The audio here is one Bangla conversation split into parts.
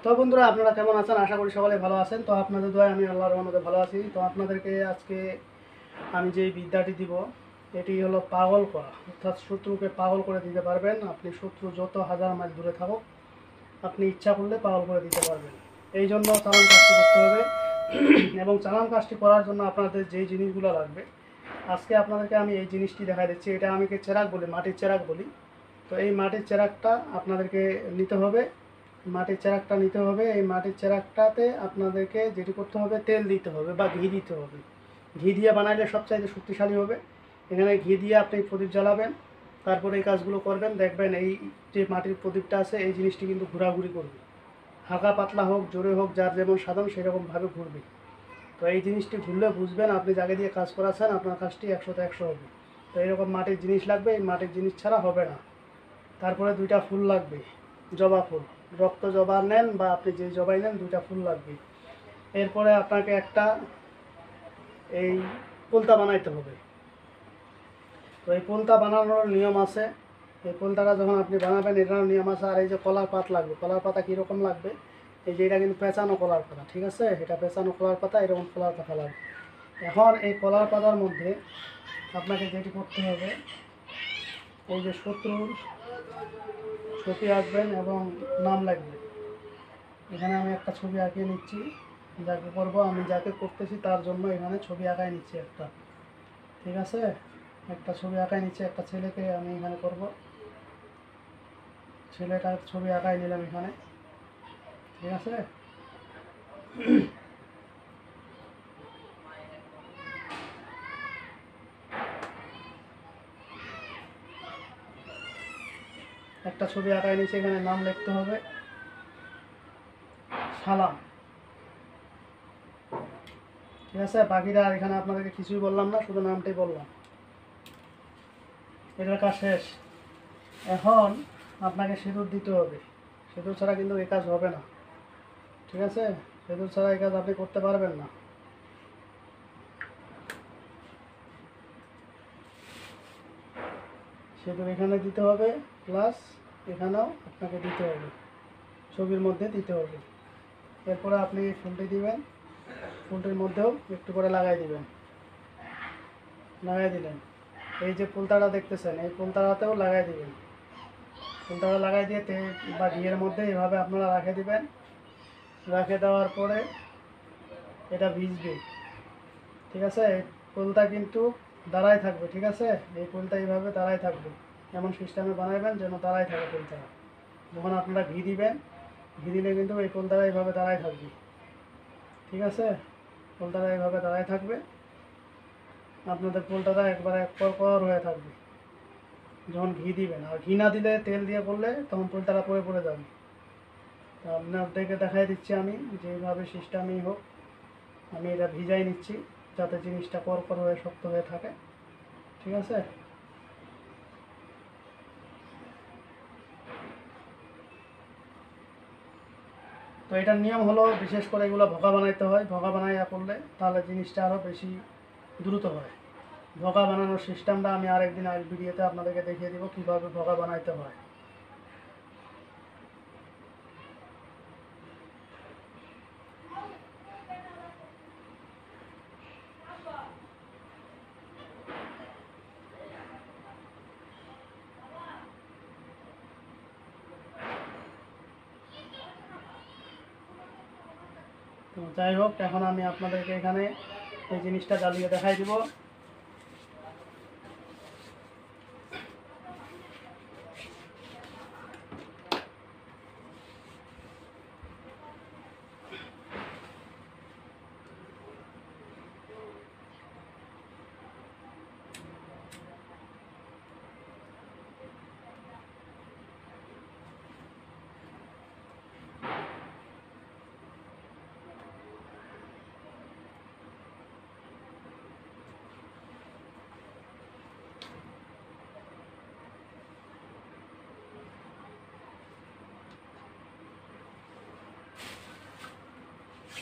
তো বন্ধুরা, আপনারা কেমন আছেন? আশা করি সকলে ভালো আছেন। তো আপনাদের দোয়ায় আমি আল্লাহর রহমতে ভালো আছি। তো আপনাদেরকে আজকে আমি যে বিদ্যাটি দিব, এটি হলো পাগল করা, অর্থাৎ শত্রুকে পাগল করে দিতে পারবেন। আপনি শত্রু যত হাজার মাইল দূরে থাকুক, আপনি ইচ্ছা করলে পাগল করে দিতে পারবেন। এই জন্য চালান কাজটি করতে হবে। এবং চালান কাজটি করার জন্য আপনাদের যেই জিনিসগুলো লাগবে, আজকে আপনাদেরকে আমি এই জিনিসটি দেখাই দিচ্ছি। এটা আমি চেরাক বলি, মাটির চেরাক বলি। তো এই মাটির চেরাকটা আপনাদেরকে নিতে হবে। মাটির চেরাকটা নিতে হবে। এই মাটির চেরাকটাতে আপনাদেরকে যেটি করতে হবে, তেল দিতে হবে বা ঘি দিতে হবে। ঘি দিয়ে বানাইলে সবচাইতে শক্তিশালী হবে। এখানে ঘি দিয়ে আপনি প্রদীপ জ্বালাবেন, তারপরে এই কাজগুলো করবেন। দেখবেন এই যে মাটির প্রদীপটা আছে, এই জিনিসটি কিন্তু ঘোরাঘুরি করবে। হালকা পাতলা হোক, জোরে হোক, যার যেমন সাধন সেরকমভাবে ঘুরবে। তো এই জিনিসটি ঘুরলে বুঝবেন আপনি যাকে দিয়ে কাজ করাচ্ছেন আপনার কাজটি 100তে 100 হবে। তো এরকম মাটির জিনিস লাগবে, এই মাটির জিনিস ছাড়া হবে না। তারপরে 2টা ফুল লাগবে, জবা ফুল। রক্ত জবা নেন বা আপনি যে জবাই নেন, 2টা ফুল লাগবে। এরপরে আপনাকে একটা এই পোলতা বানাইতে হবে। তো এই পোলতা বানানোর নিয়ম আছে। এই পোলতাটা যখন আপনি বানাবেন, এটারও নিয়ম আছে। আর এই যে কলার পাত লাগবে, কলার পাতা কীরকম লাগবে, এই যে এটা কিন্তু পেঁচানো কলার পাতা, ঠিক আছে? এটা পেঁচানো কলার পাতা, এরকম কলার পাতা লাগবে। এখন এই কলার পাতার মধ্যে আপনাকে যেটি করতে হবে, এই যে শত্রুর ছবি আঁকবেন এবং নাম লাগবে। এখানে আমি একটা ছবি আঁকিয়ে নিচ্ছি। যাকে করব, আমি যাকে করতেছি তার জন্য এখানে ছবি আঁকায় নিচ্ছি একটা, ঠিক আছে? একটা ছবি আঁকায় নিচ্ছি, একটা ছেলেকে আমি এখানে করব। ছেলেটার ছবি আঁকায় নিলাম এখানে, ঠিক আছে? একটা ছবি আঁকায় নিচ্ছি, এখানে নাম লিখতে হবে সালাম, ঠিক আছে? বাকিটা আর এখানে আপনাদেরকে কিছুই বললাম না, শুধু নামটাই বললাম। এটার কাজ শেষ। এখন আপনাকে সিঁদুর দিতে হবে। সিঁদুর ছাড়া কিন্তু এই কাজ হবে না, ঠিক আছে? সিঁদুর ছাড়া এই কাজ আপনি করতে পারবেন না। সিঁদুর এখানে দিতে হবে, প্লাস এখানেও আপনাকে দিতে হবে, ছবির মধ্যে দিতে হবে। এরপরে আপনি ফুলটি দিবেন, ফুলটির মধ্যেও একটু করে লাগাই দিবেন। লাগাই দিলেন। এই যে ফুলতাড়া দেখতেছেন, এই ফুলতাড়াতেও লাগাই দিবেন। ফুলতাড়া লাগাই দিয়ে তেল বা ঘিয়ের মধ্যে এভাবে আপনারা রেখে দিবেন। রেখে দেওয়ার পরে এটা ভিজবে, ঠিক আছে? এই ফুলটা কিন্তু দাঁড়াই থাকবে, ঠিক আছে? এই ফুলটা এইভাবে দাঁড়াই থাকবে, এমন সিস্টেমে বানাবেন যেন দাঁড়াই থাকে ফুলটা। যখন আপনারা ঘি দিবেন, ঘি দিলে কিন্তু এই ফুলটারা এইভাবে দাঁড়াই থাকবে, ঠিক আছে? ফুলটারা এইভাবে দাঁড়াই থাকবে। আপনাদের ফুলটারা একবার এক পর হয়ে থাকবে যখন ঘি দিবেন। আর ঘি না দিলে, তেল দিয়ে করলে তখন ফুলটারা পড়ে পড়ে যাবে। তো আপনাদেরকে দেখাই দিচ্ছি আমি, যেইভাবে সিস্টেমই হোক আমি এটা ভিজাই নিচ্ছি, যাতে জিনিসটা কর হয়ে শক্ত হয়ে থাকে, ঠিক আছে? তো এটার নিয়ম হলো, বিশেষ করে এগুলো ভোগা বানাইতে হয়। ভোগা বানাইয়া করলে তাহলে জিনিসটা আরও বেশি দ্রুত হয়। ভোগা বানানোর সিস্টেমটা আমি আরেকদিন আর ভিডিওতে আপনাদেরকে দেখিয়ে দিব কীভাবে ভোগা বানাইতে হয়। তো যাই হোক, এখন আমি আপনাদেরকে এখানে এই জিনিসটা জ্বালিয়ে দেখাই দিব।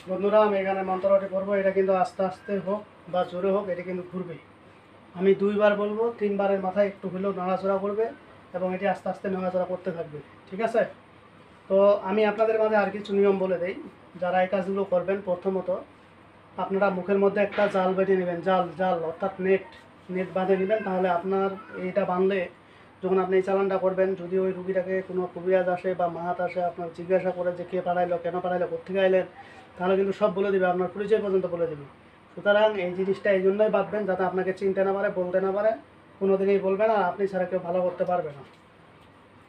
বন্ধুরা, আমি এখানে মন্ত্রটি করবো। এটা কিন্তু আস্তে আস্তে হোক বা জোরে হোক, এটা কিন্তু ঘুরবে। আমি 2বার বলবো, 3বারের মাথায় একটু হলেও নাড়াচড়া করবে এবং এটি আস্তে আস্তে নাড়াচড়া করতে থাকবে, ঠিক আছে? তো আমি আপনাদের মাঝে আর কিছু নিয়ম বলে দেই। যারা এই কাজগুলো করবেন, প্রথমত আপনারা মুখের মধ্যে একটা জাল বেঁধে নেবেন, জাল জাল অর্থাৎ নেট নেট বাঁধে নেবেন। তাহলে আপনার এইটা বাঁধলে যখন আপনি এই চালানটা করবেন, যদি ওই রুগীটাকে কোনো কবিরাজ আসে বা মাহাত আসে, আপনার জিজ্ঞাসা করে যে কে পাঠাইলো, কেন পাঠাইলো, কোথেকে আইলেন, তাহলে কিন্তু সব বলে দেবে, আপনার পরিচয় পর্যন্ত বলে দেবে। সুতরাং এই জিনিসটা এই জন্যই বাঁধবেন, যাতে আপনাকে চিনতে না পারে, বলতে না পারে, কোনো দিনই বলবে না, আপনি ছাড়া কেউ ভালো করতে পারবে না।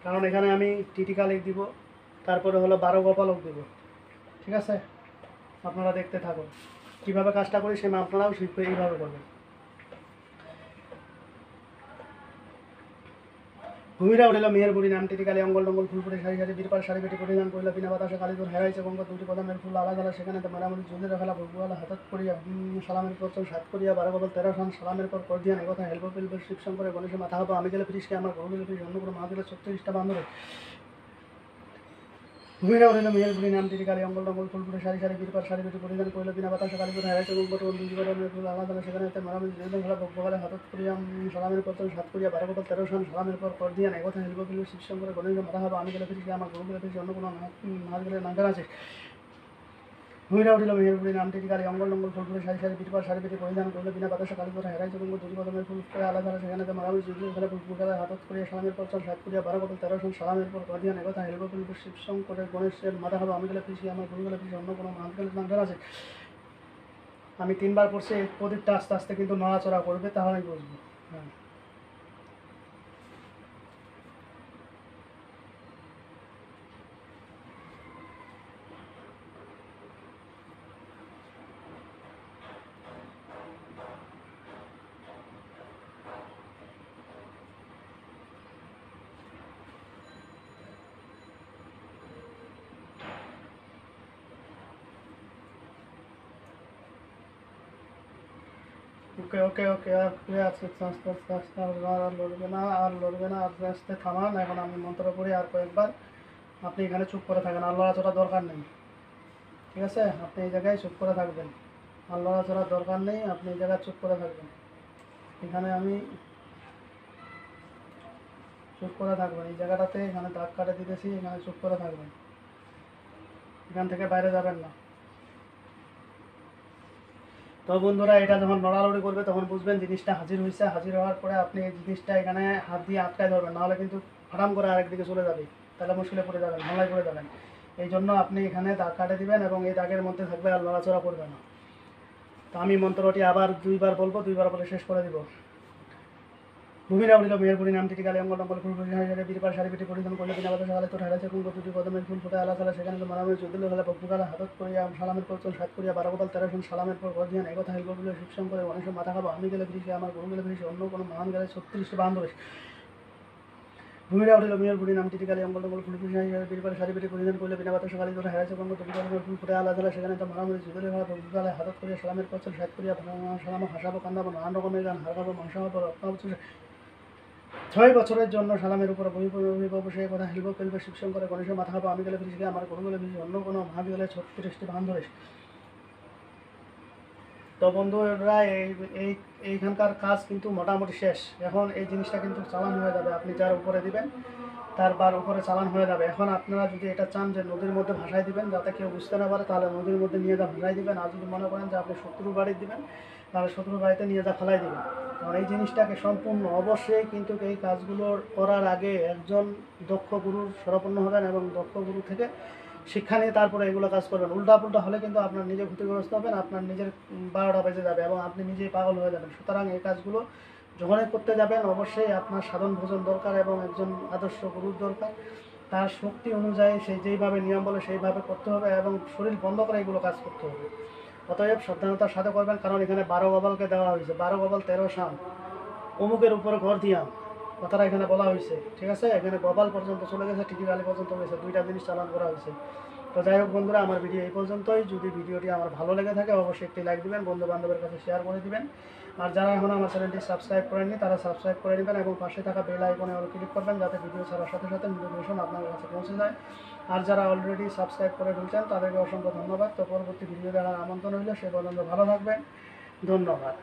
কারণ এখানে আমি টিটিকালিক দিব, তারপরে হলো 12 গোপালক দিব। ঠিক আছে, আপনারা দেখতে থাকুন কীভাবে কাজটা করি, সেটা আপনারাও শিখবে, এইভাবে করবেন। ভূমিরা উঠিল মেয়ের বুড়ি, নাম টিটিকালি, অঙ্গল টঙ্গল ফুলপুরি শাড়ি শাড়ি বীরপাল শাড়ি বেটি পরিধান করিল, বিনা বাতাসে কালীদুর হেরাইছে গঙ্গ, দুটি প্রধানের ফুল আলাদা, সেখানে মেরামতি ঝুলে রাখালা ভুগুয়ালা হাতত করিয়া সালামের পর সাত করিয়া 12 গোপাল 13 সান সালামের পর কর দিয়া একথা হেল্প পিলবে শিবসং করে গণেশের মাথা হবো আমি গেলে ফিরিসকে আমার গরু গেলে ফিরিস অন্য কোনো মা দিলে 36টা বান্ধবে। ভূমিরা উঠিল মেয়ের বুড়ি, নাম টিটিকালি, অঙ্গল টঙ্গল ফুলপুরি শাড়ি শাড়ি বীরপাল শাড়ি বেটি পরিধান করিল, বিনা বাতাসে কালীদুর হেরাইছে গঙ্গ, দুটি প্রধানের ফুল আলাদা, সেখানে মেরামতি ঝুলে রাখালা ভুগুয়ালা হাতত করিয়া সালামের পর সাত করিয়া 12 গোপাল 13 সান সালামের পর কর দিয়া একথা হেল্প পিলবে শিবসং করে গণেশের মাথা হবো আমি গেলে ফিরিসকে আমার গরু গেলে ফিরিস অন্য কোনো মাছ গেলে নাঙ্গার আছে। ভূমিরা উঠিল মেহের বুড়ি, নাম টিটিকালি, অঙ্গল টঙ্গল ফুলপুরি শাড়ি শাড়ি বীরপাল শাড়ি বেটি পরিধান করিল, বিনা বাতাসে কালীদুর হেরাইছে গঙ্গ, দুটি প্রধানের ফুল আলাদা, সেখানে মারামারি ঝুলে রাখালা ভুগুয়ালা হাতত করিয়া সালামের পর সাত করিয়া 12 গোপাল 13 সান সালামের পর কর দিয়া একথা হেল্প পিলবে শিবসং করে গণেশের মাথা হবো আমি গেলে ফিরিসকে আমার গরু গেলে ফিরিস অন্য কোনো মাছ গেলে নাঙ্গার আছে। আমি 3বার পড়ছি, এই প্রদীপটা আস্তে আস্তে কিন্তু নড়াচড়া করবে, তাহলেই বুঝবো। হ্যাঁ, ওকে ওকে ওকে, আর আস্তে আস্তে আস্তে আস্তে আস্তে, আর লড়বে না, আর লড়বে না, আস্তে আস্তে থামান। এখন আমি মন্ত্র পড়ি আর কয়েকবার, আপনি এখানে চুপ করে থাকেন, আর লড়াচড়ার দরকার নেই। ঠিক আছে, আপনি এই জায়গায় চুপ করে থাকবেন, আর লড়াচড়ার দরকার নেই, আপনি এই জায়গায় চুপ করে থাকবেন। এখানে আমি চুপ করে থাকবেন, এই জায়গাটাতে এখানে দাগ কাটে দিতেছি, এখানে চুপ করে থাকবেন, এখান থেকে বাইরে যাবেন না। তো বন্ধুরা, এটা যখন নড়ালড়ি করবে তখন বুঝবেন জিনিসটা হাজির হয়েছে। হাজির হওয়ার পরে আপনি এই জিনিসটা এখানে হাত দিয়ে আটকায় ধরবেন, নাহলে কিন্তু ফাটাম করে আরেকদিকে চলে যাবে, তাহলে মুশকিলে পড়ে যাবেন, ঝামেলায় পড়ে যাবেন। এই জন্য আপনি এখানে দাগ কাটে দিবেন এবং এই দাগের মধ্যে থাকবে, আর নড়াচড়া করবে না। তো আমি মন্ত্রটি আবার 2বার বলবো, 2বার বলে শেষ করে দিব। ভূমিরা উঠিল মেয়ের বুড়ি, নাম টিটিকালি, অঙ্গল টঙ্গল ফুলপুরি শাড়ি শাড়ি বীরপাল শাড়ি বেটি পরিধান করলে, বিনা বাতাসে কালে তোর হেরাইছে গঙ্গ, দুটি কদমের ফুল ফোটে আলাদা, সেখানে মারামারি চৌধুরী হলে বকুকালা হাতত করিয়া সালামের পর সাত করিয়া 12 গোপাল 13 সান সালামের পর গর্জিয়ান একথা হেল্প বলে শিবসং করে গণেশের মাথা খাবো আমি গেলে ফিরিসে আমার গরু গেলে ফিরিসে অন্য কোনো মহান গেলে 36টা বান্ধব। ভূমিরা উঠিল মেয়ের বুড়ি, নাম টিটিকালি, অঙ্গল টঙ্গল ফুলপুরি শাড়ি শাড়ি বীরপাল শাড়ি বেটি পরিধান করলে, বিনা বাতাসে কালে তোর হেরাইছে গঙ্গ, দুটি কদমের ফুল ফোটে আলাদা, সেখানে মারামারি চৌধুরী হলে বকুকালা হাতত করিয়া সালামের পর সাত করিয়া সালাম হাসাবো কান্দাবো নানান রকমের গান হারাবো মাংসাবো রত্নাবো। 6 বছরের জন্য সালামের উপর বহির্ভব সেই কথা হেল্প ফেলবে শিবসং করে গণেশের মাথা হবো আমি গেলে ফিরিসকে আমার গরু গেলে ফিরিস অন্য কোনো ভাবি গেলে 36টি বান ধরে। তো বন্ধুরা, এইখানকার কাজ কিন্তু মোটামুটি শেষ। এখন এই জিনিসটা কিন্তু চালান হয়ে যাবে, আপনি যার উপরে দিবেন তার বার উপরে চালান হয়ে যাবে। এখন আপনারা যদি এটা চান যে নদীর মধ্যে ভাসায় দিবেন যাতে কেউ বুঝতে না পারে, তাহলে নদীর মধ্যে নিয়ে যা ভাসায় দিবেন। আর যদি মনে করেন যে আপনি শত্রুর বাড়ি দিবেন, তাহলে শত্রুর বাড়িতে নিয়ে যা ফেলাই দিবেন। কারণ এই জিনিসটাকে সম্পূর্ণ অবশ্যই কিন্তু এই কাজগুলো করার আগে একজন দক্ষ গুরুর শরণাপন্ন হবেন এবং দক্ষ গুরু থেকে শিক্ষা নিয়ে তারপরে এগুলো কাজ করবেন। উল্টাপুল্টা হলে কিন্তু আপনার নিজে ক্ষতিগ্রস্ত হবেন, আপনার নিজের 12টা বেজে যাবে এবং আপনি নিজেই পাগল হয়ে যাবেন। সুতরাং এই কাজগুলো যখনই করতে যাবেন অবশ্যই আপনার সাধন ভোজন দরকার এবং একজন আদর্শ গুরুর দরকার। তার শক্তি অনুযায়ী সে যেইভাবে নিয়ম বলে সেইভাবে করতে হবে এবং শরীর বন্ধ করে এগুলো কাজ করতে হবে। অতএব সাবধানতার সাথে করবেন, কারণ এখানে 12 গোপালকে দেওয়া হয়েছে, 12 গোপাল 13 শান অমুকের উপরে ঘর দিয়াম, কথাটা এখানে বলা হয়েছে। ঠিক আছে, এখানে গোপাল পর্যন্ত চলে গেছে, টিটিকালি পর্যন্ত গেছে, 2টা জিনিস চালান করা হয়েছে। তো যাই হোক বন্ধুরা, আমার ভিডিও এই পর্যন্তই। যদি ভিডিওটি আমার ভালো লেগে থাকে অবশ্যই একটি লাইক দিবেন, বন্ধু বান্ধবের কাছে শেয়ার করে দিবেন। আর যারা এখন আমার চ্যানেলটি সাবস্ক্রাইব করেননি তারা সাবস্ক্রাইব করে নেবেন এবং পাশে থাকা বেল আইকনে অল ক্লিক করবেন, যাতে ভিডিও ছাড়ার সাথে সাথে নোটিফিকেশন আপনার কাছে পৌঁছে যায়। আর যারা অলরেডি সাবস্ক্রাইব করে ফেলছেন তাদেরকে অসংখ্য ধন্যবাদ। তো পরবর্তী ভিডিও দেখার আমন্ত্রণ রইল, সে পর্যন্ত ভালো থাকবেন, ধন্যবাদ।